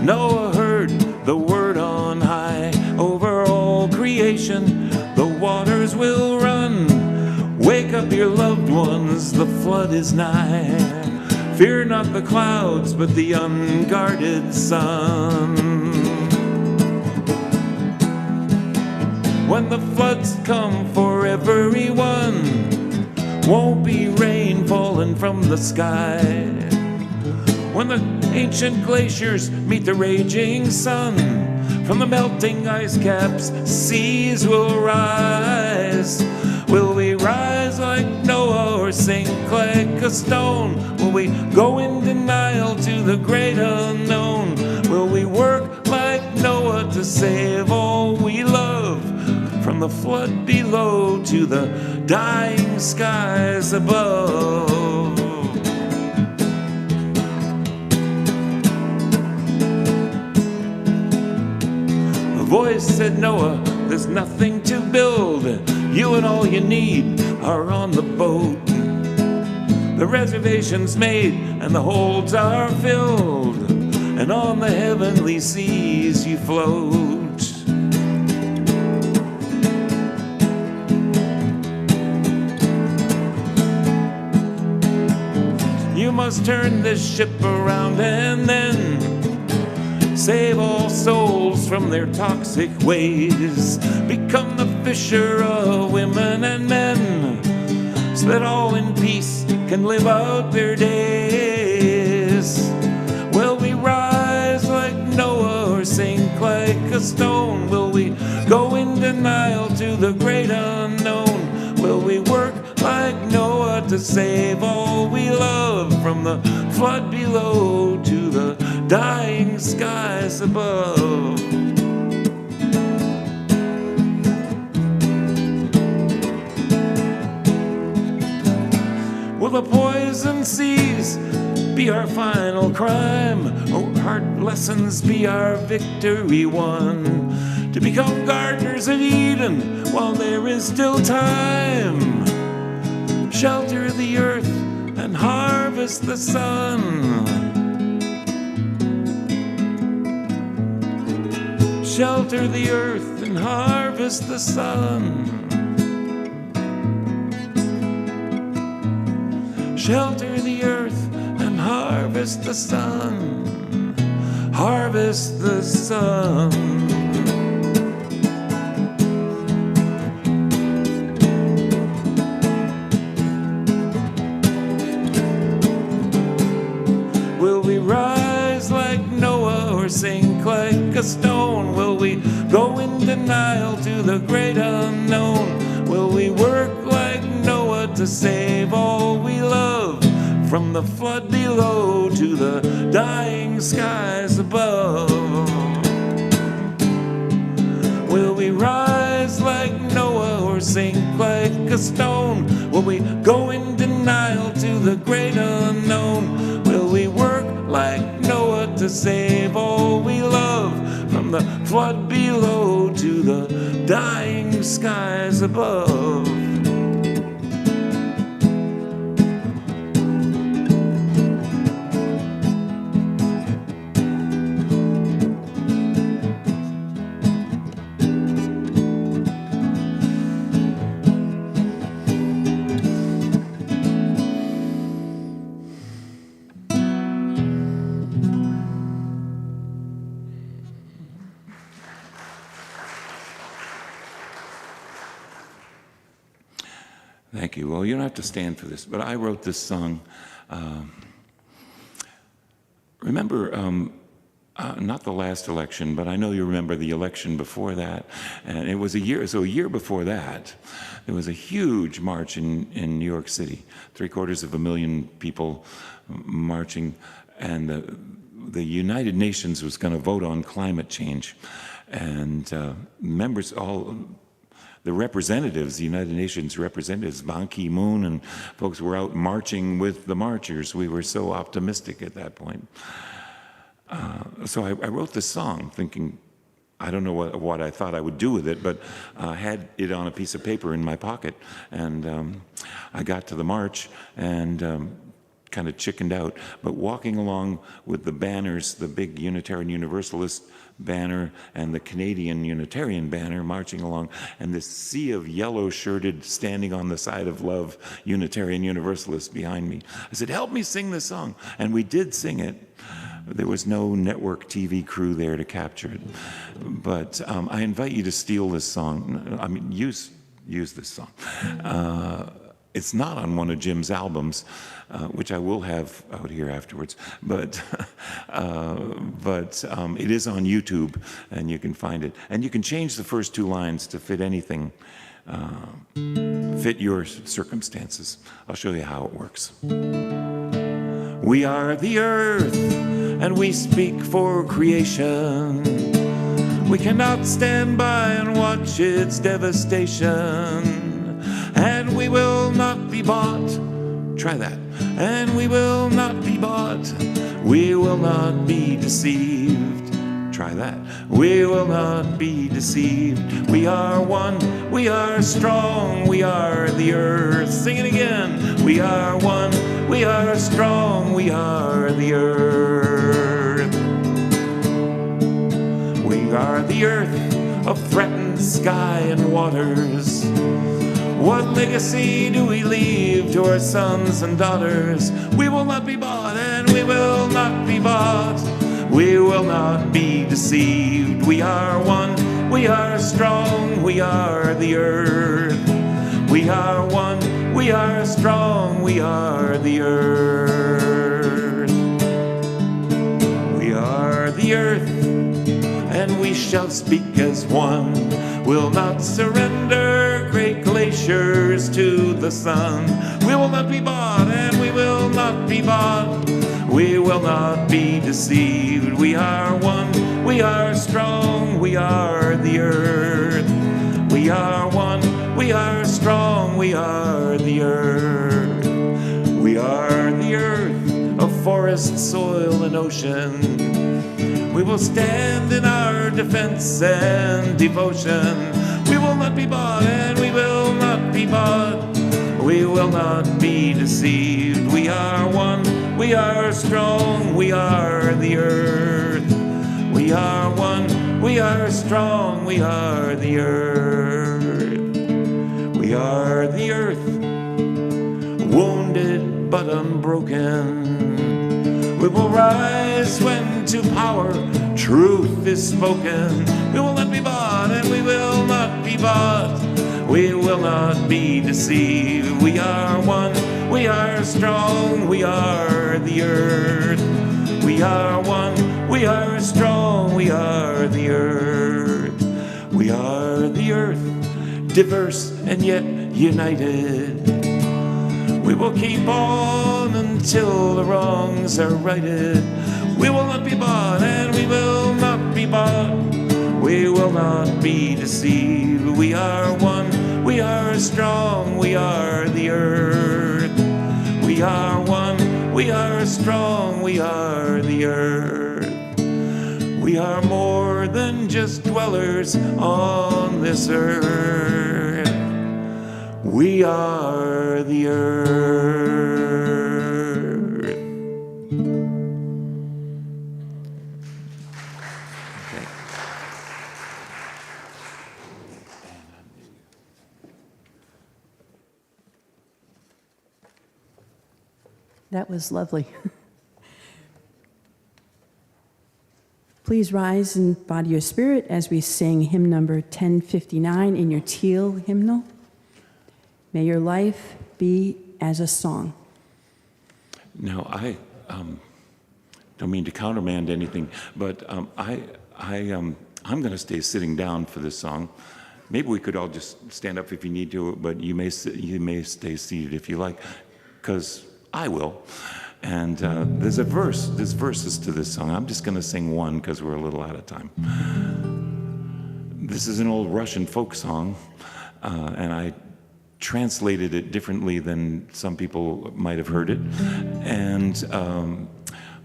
Noah heard the word on high over all creation. The waters will run. Wake up your loved ones, the flood is nigh. Fear not the clouds, but the unguarded sun. When the floods come for everyone, won't be rain falling from the sky. When the ancient glaciers meet the raging sun, from the melting ice caps, seas will rise. Will we rise like Noah or sink like a stone? Will we go in denial to the great unknown? Will we work like Noah to save all we love, from the flood below to the dying skies above? A voice said, Noah, there's nothing to build. You and all you need are on the boat. The reservation's made and the holds are filled, and on the heavenly seas you float. You must turn this ship around and then save all souls from their toxic ways. Become the fisher of women and men, so that all in peace can live out their days. Will we rise like Noah or sink like a stone? Will we go in denial to the great unknown? Will we work like Noah to save all we love, from the flood below to the dying skies above? Will the poison seas be our final crime, or hard lessons be our victory won? To become gardeners of Eden while there is still time. Shelter the earth and harvest the sun. Shelter the earth and harvest the sun. Shelter the earth and harvest the sun. Harvest the sun. Will we rise like Noah or sink like a stone? Will we go in denial to the great unknown? Will we work like Noah to save all we love, from the flood below to the dying skies above? Will we rise like Noah or sink like a stone? Will we go in denial to the great unknown? Will we work like Noah to save all we love, from the flood below to the dying skies above? Thank you. Well, you don't have to stand for this, but I wrote this song. Remember, not the last election, but I know you remember the election before that. And it was a year before that, there was a huge march in New York City, 750,000 people marching, and the United Nations was going to vote on climate change. And members, the representatives, the United Nations representatives, Ban Ki-moon and folks were out marching with the marchers. We were so optimistic at that point. So I wrote this song thinking, I don't know what I thought I would do with it, but I had it on a piece of paper in my pocket. And I got to the march and kind of chickened out. But walking along with the banners, the big Unitarian Universalist banner and the Canadian Unitarian banner marching along, and this sea of yellow-shirted, standing on the side of love Unitarian Universalists behind me. I said, help me sing this song. And we did sing it. There was no network TV crew there to capture it. But I invite you to steal this song. I mean, use this song. It's not on one of Jim's albums, which I will have out here afterwards, but it is on YouTube, and you can find it. And you can change the first two lines to fit anything fit your circumstances. I'll show you how it works. We are the earth, and we speak for creation. We cannot stand by and watch its devastation. And we will not be bought. Try that. And we will not be bought. We will not be deceived. Try that. We will not be deceived. We are one. We are strong. We are the earth. Sing it again. We are one. We are strong. We are the earth. We are the earth of threatened sky and waters. What legacy do we leave to our sons and daughters? We will not be bought, and we will not be bought. We will not be deceived. We are one, we are strong, we are the earth. We are one, we are strong, we are the earth. We are the earth, and we shall speak as one. We'll not surrender great glaciers to the sun. We will not be bought, and we will not be bought. We will not be deceived. We are one, we are strong, we are the earth. We are one, we are strong, we are the earth. We are the earth of forest, soil, and ocean. We will stand in our defense and devotion. We will not be bought, and we will not be bought. We will not be deceived. We are one, we are strong, we are the earth. We are one, we are strong, we are the earth. We are the earth, wounded but unbroken. We will rise when to power truth is spoken. We will not be bought, and we will not be bought. We will not be deceived. We are one, we are strong, we are the earth. We are one, we are strong, we are the earth. We are the earth, diverse and yet united. We will keep on until the wrongs are righted. We will not be bought, and we will not be bought. We will not be deceived. We are one, we are strong, we are the earth. We are one, we are strong, we are the earth. We are more than just dwellers on this earth. We are the earth. Okay. That was lovely. Please rise in body or spirit as we sing hymn number 1059 in your teal hymnal. May your life be as a song. Now, I don't mean to countermand anything, but I'm going to stay sitting down for this song. Maybe we could all just stand up if you need to, but you may stay seated if you like, because I will. And there's verses to this song. I'm just going to sing one because we're a little out of time. This is an old Russian folk song, and I translated it differently than some people might have heard it. And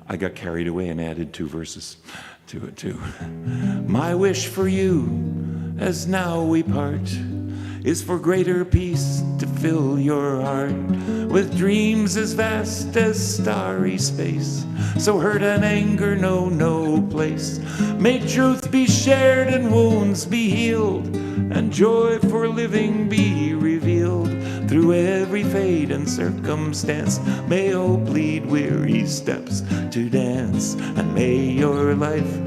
I got carried away and added 2 verses to it too. My wish for you, as now we part, is for greater peace to fill your heart with dreams as vast as starry space. So hurt and anger know no place. May truth be shared and wounds be healed, and joy for living be revealed through every fate and circumstance. May hope lead weary steps to dance, and may your life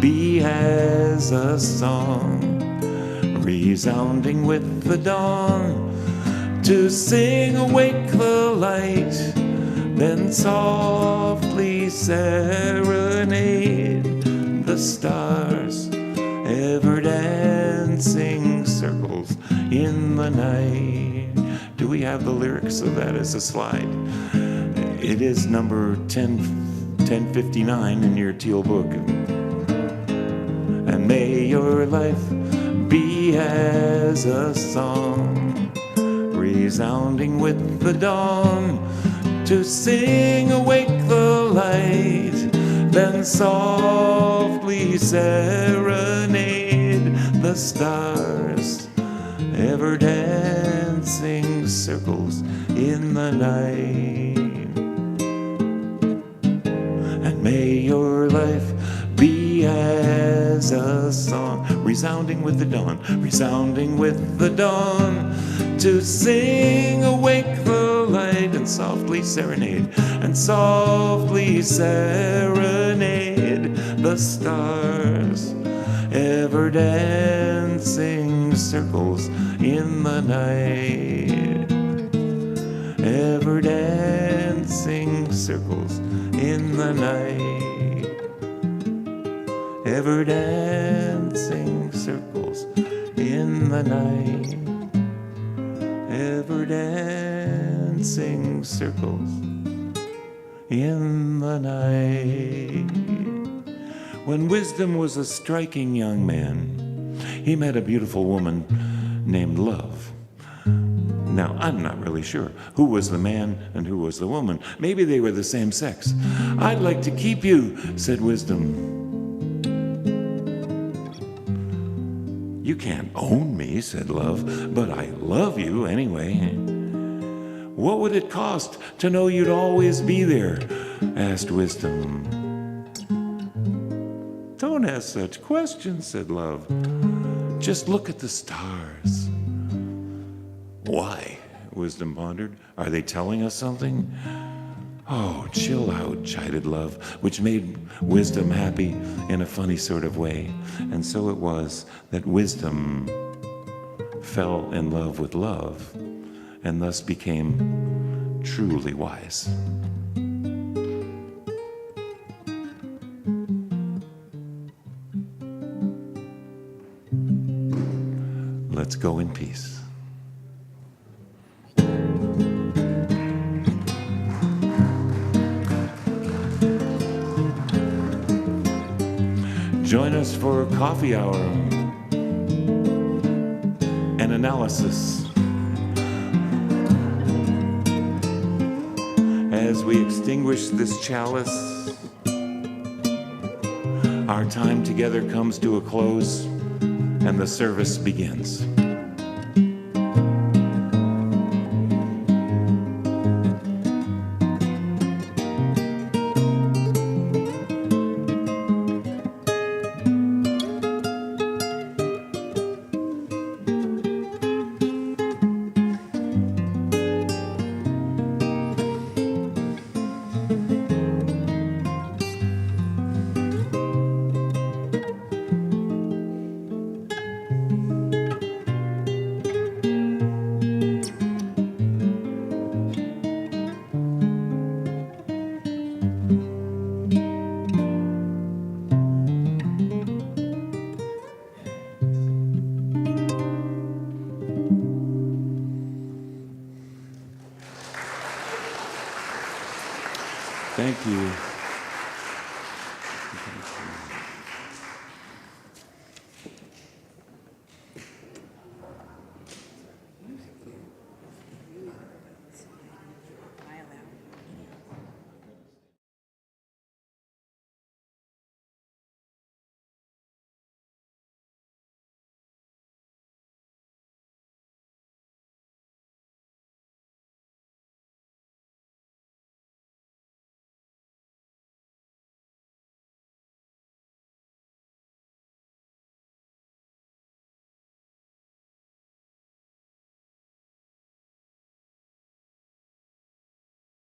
be as a song, resounding with the dawn, to sing awake the light, then softly serenade the stars, ever dancing dancing circles in the night. Do we have the lyrics of that as a slide? It is number 1059 in your teal book. And may your life be as a song, resounding with the dawn, to sing awake the light, then softly serenade the stars, ever dancing circles in the night. And may your life be as a song, resounding with the dawn, resounding with the dawn, to sing awake the light and softly serenade the stars, ever dancing circles in the night, ever dancing circles in the night, ever dancing circles in the night, ever dancing circles in the night. When Wisdom was a striking young man, he met a beautiful woman named Love. Now, I'm not really sure who was the man and who was the woman. Maybe they were the same sex. I'd like to keep you, said Wisdom. You can't own me, said Love, but I love you anyway. What would it cost to know you'd always be there? Asked Wisdom. Don't ask such questions, said Love. Just look at the stars. Why? Wisdom pondered. Are they telling us something? Oh, chill out, chided Love, which made Wisdom happy in a funny sort of way. And so it was that Wisdom fell in love with Love and thus became truly wise. Let's go in peace. Join us for coffee hour and analysis as we extinguish this chalice. Our time together comes to a close and the service begins. Thank you.